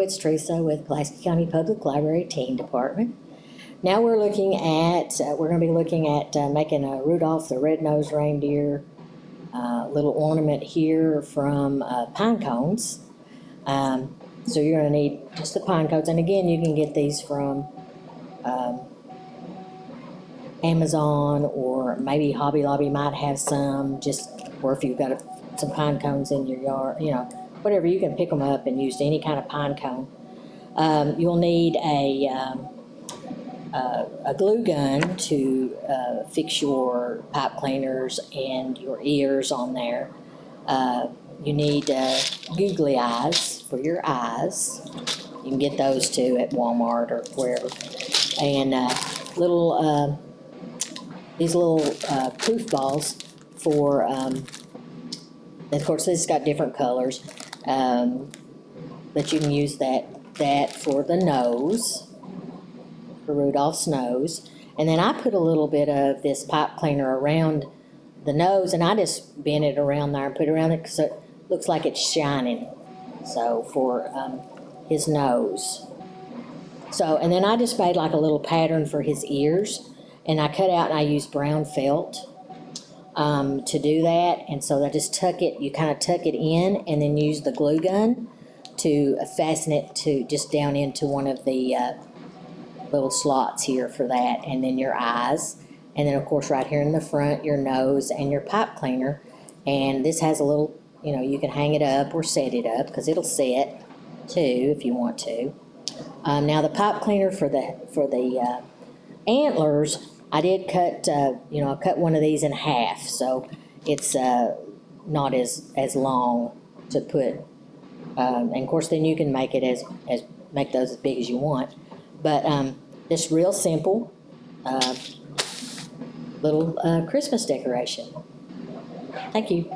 it's Teresa with Pulaski County Public Library Teen Department. Now we're looking at, we're going to be looking at making a Rudolph the Red-Nosed Reindeer little ornament here from pine cones. So you're going to need just the pine cones, and again, you can get these from Amazon, or maybe Hobby Lobby might have some, just, or if you've got some pine cones in your yard, you know, whatever, you can pick them up and use any kind of pine cone. You'll need a glue gun to fix your pipe cleaners and your ears on there. You need googly eyes for your eyes. You can get those too at Walmart or wherever. And these little proof balls for, of course this has got different colors, but you can use that for the nose, for Rudolph's nose. And then I put a little bit of this pipe cleaner around the nose, and I just bent it around there and put it around it because it looks like it's shining. So for his nose. So, and then I just made like a little pattern for his ears, and I cut out and I used brown felt to do that. And so I just tuck it, you kind of tuck it in and then use the glue gun to fasten it to just down into one of the little slots here for that, and then your eyes, and then of course right here in the front your nose and your pipe cleaner. And this has a little, you know, you can hang it up or set it up because it'll set too if you want to. Now the pipe cleaner for the antlers, I did cut, you know, I cut one of these in half, so it's not as long to put. And of course, then you can make it make those as big as you want. But just real simple little Christmas decoration. Thank you.